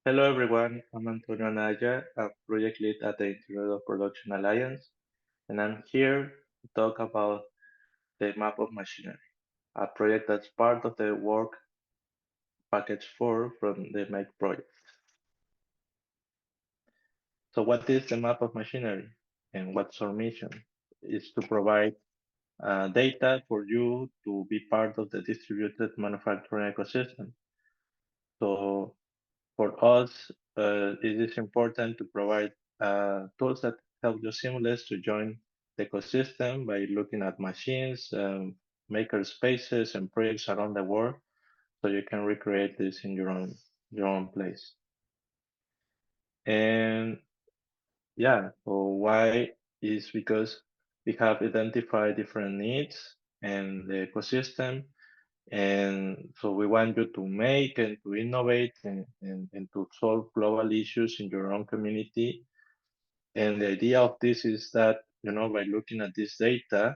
Hello everyone, I'm Antonio Anaya, a project lead at the Internet of Production Alliance, and I'm here to talk about the map of machinery, a project that's part of the work package 4 from the mAkE project. So what is the map of machinery and what's our mission? Is to provide data for you to be part of the distributed manufacturing ecosystem. So for us, it is important to provide tools that help you simulate to join the ecosystem by looking at machines, maker spaces, and projects around the world, so you can recreate this in your own place. And yeah, so why is because we have identified different needs and the ecosystem. And so we want you to make and to innovate and to solve global issues in your own community. And the idea of this is that, by looking at this data,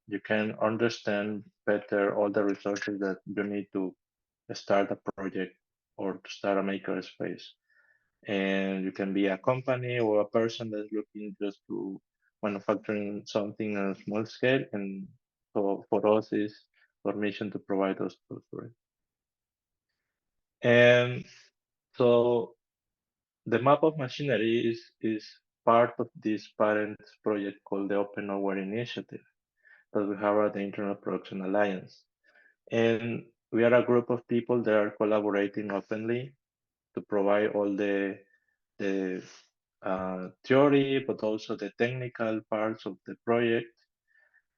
you can understand better all the resources that you need to start a project or to start a maker space. And you can be a company or a person that's looking just to manufacturing something on a small scale. And so for us is our mission to provide those tools for it. And so the map of machinery is part of this parent project called the Open Nowhere Initiative that we have at the Internet Production Alliance. And we are a group of people that are collaborating openly to provide all the theory, but also the technical parts of the project.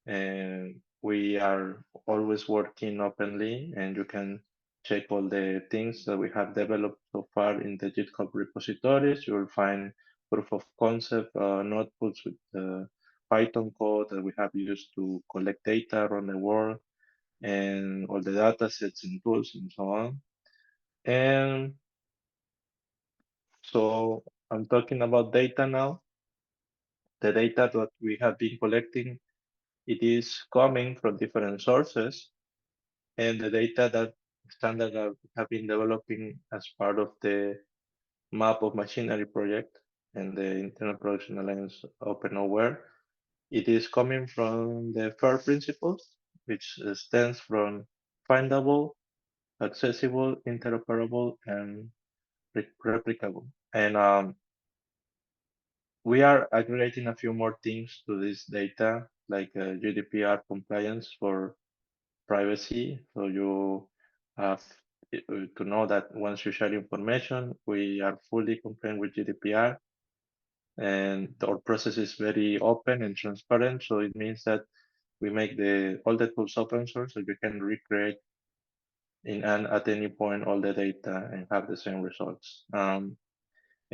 And we are always working openly, and you can check all the things that we have developed so far in the GitHub repositories. You will find proof of concept notebooks with Python code that we have used to collect data around the world and all the data sets and tools and so on. And so I'm talking about data now. The data that we have been collecting, it is coming from different sources, and the data that standard have been developing as part of the map of machinery project and the Internet Production Alliance Open Nowhere. It is coming from the FAIR principles, which stands from findable, accessible, interoperable, and replicable. And we are aggregating a few more things to this data, like GDPR compliance for privacy. So you have to know that once you share information, we are fully compliant with GDPR, and our process is very open and transparent. So it means that we make all the tools open source, so you can recreate at any point all the data and have the same results. And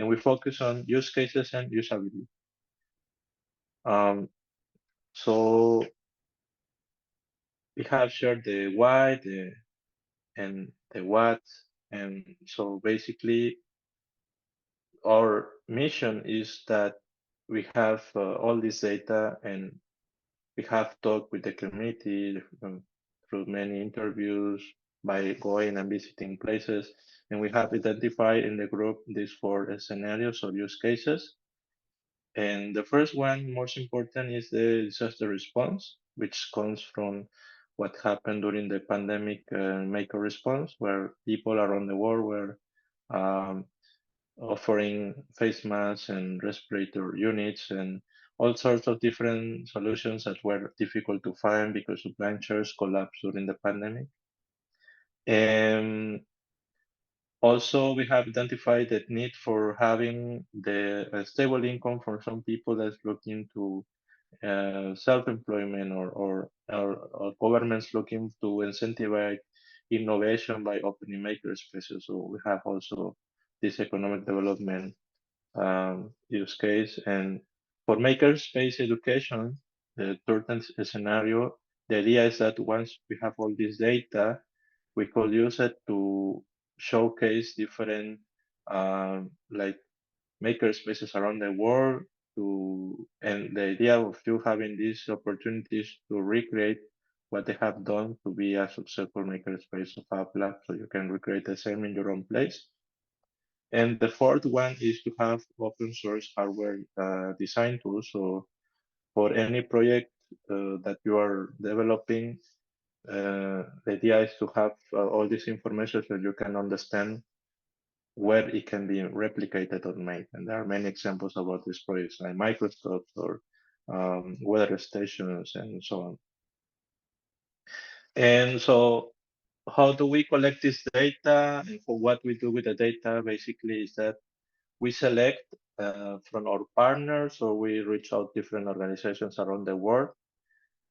we focus on use cases and usability. Um, so we have shared the why, and the what, and so basically our mission is that we have all this data, and we have talked with the community through many interviews by going and visiting places, and we have identified in the group these four scenarios or use cases. And the first one, most important, is the disaster response, which comes from what happened during the pandemic maker response, where people around the world were um, offering face masks and respirator units and all sorts of different solutions that were difficult to find because supply chains collapsed during the pandemic. And also, we have identified the need for having the stable income for some people that's looking to self-employment, or governments looking to incentivize innovation by opening maker spaces. So we have also this economic development use case. And for makerspace education, the third scenario, the idea is that once we have all this data, we could use it to showcase different like maker spaces around the world and the idea of you having these opportunities to recreate what they have done to be a successful maker space of Fab Lab, so you can recreate the same in your own place. And the fourth one is to have open source hardware design tools. So for any project that you are developing, the idea is to have all this information so you can understand where it can be replicated or made. And there are many examples about these projects like microscopes or weather stations and so on. And so how do we collect this data? And for what we do with the data basically is that we select from our partners, or we reach out different organizations around the world.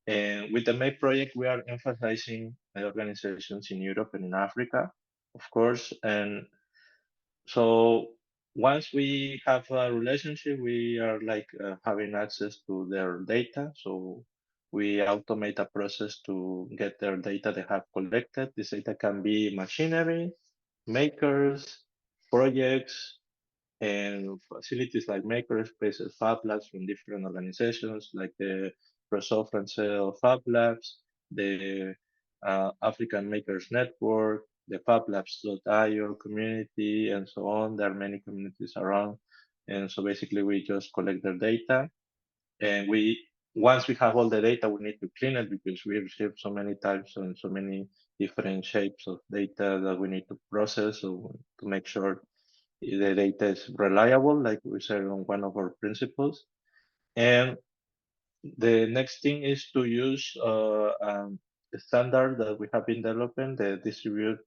And with the mAkE project, we are emphasizing the organizations in Europe and in Africa, of course. And so once we have a relationship, we are like having access to their data. So we automate a process to get their data they have collected. This data can be machinery, makers, projects, and facilities like makerspaces, fab labs from different organizations like the Resolve and Sell Fab Labs, the African Makers Network, the FabLabs.io community, and so on. There are many communities around. And so basically we just collect their data, and once we have all the data, we need to clean it because we receive so many types and so many different shapes of data that we need to process, so to make sure the data is reliable, like we said on one of our principles. And the next thing is to use a standard that we have been developing, the distributed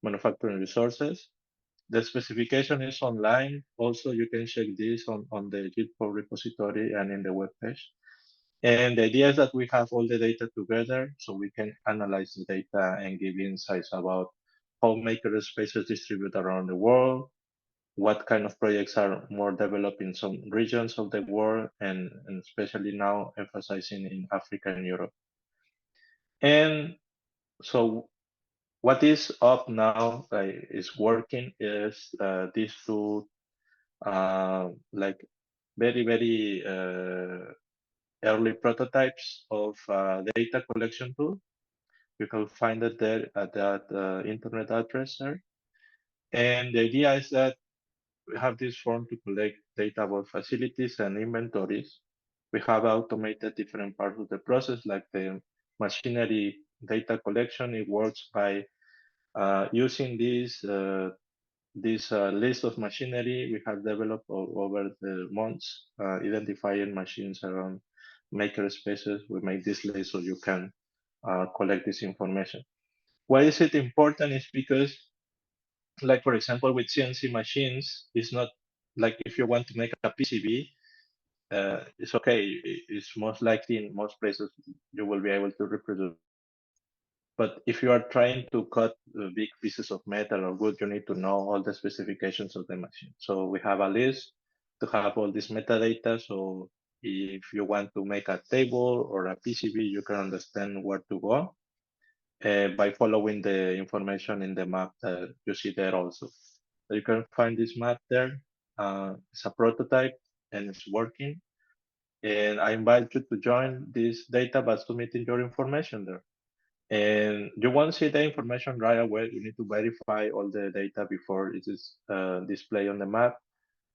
manufacturing resources. The specification is online. Also, you can check this on the GitHub repository and in the web page. And the idea is that we have all the data together so we can analyze the data and give insights about how maker spaces distribute around the world, what kind of projects are more developed in some regions of the world, and especially now emphasizing in Africa and Europe. And so what is up now is working is these two like very early prototypes of data collection tool. You can find it there at that internet address there. And the idea is that we have this form to collect data about facilities and inventories. We have automated different parts of the process, like the machinery data collection. It works by using this list of machinery we have developed over the months, identifying machines around maker spaces. We make this list so you can collect this information. Why is it important? Is because, like for example, with CNC machines, it's not like if you want to make a PCB, it's okay. It's most likely in most places you will be able to reproduce. But if you are trying to cut big pieces of metal or wood, you need to know all the specifications of the machine. So we have a list to have all this metadata. So if you want to make a table or a PCB, you can understand where to go by following the information in the map that you see there also. So you can find this map there. It's a prototype and it's working. And I invite you to join this data by submitting your information there. And you won't see the information right away. You need to verify all the data before it is displayed on the map.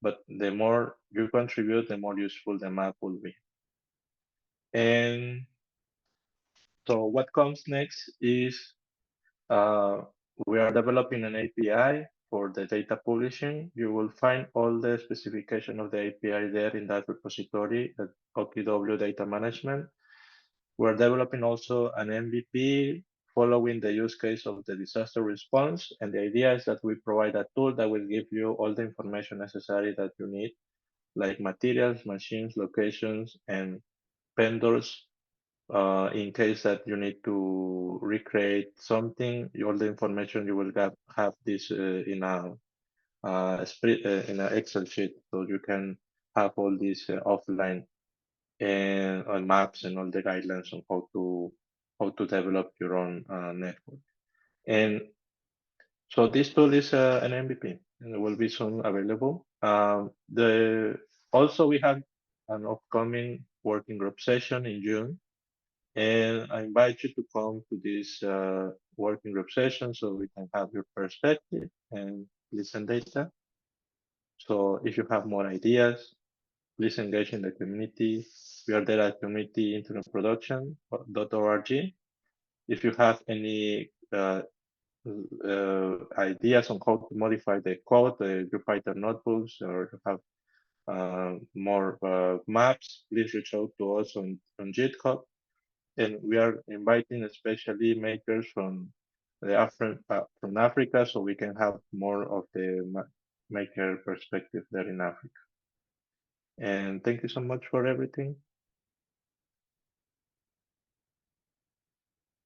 But the more you contribute, the more useful the map will be. And so what comes next is uh, we are developing an API for the data publishing. You will find all the specification of the API there in that repository at OKW Data Management. We're developing also an MVP following the use case of the disaster response. And the idea is that we provide a tool that will give you all the information necessary that you need, like materials, machines, locations, and vendors. In case that you need to recreate something, all the information you will have this in a in an Excel sheet, so you can have all this offline and on maps and all the guidelines on how to develop your own network. And so this tool is an MVP and it will be soon available. The also we have an upcoming working group session in June, and I invite you to come to this working group session so we can have your perspective and listen data. So if you have more ideas, please engage in the community. We are there at community internet production.org. If you have any ideas on how to modify the code, your Python notebooks, or you have more maps, please reach out to us on GitHub. And we are inviting especially makers from Africa, so we can have more of the maker perspective there in Africa. And thank you so much for everything.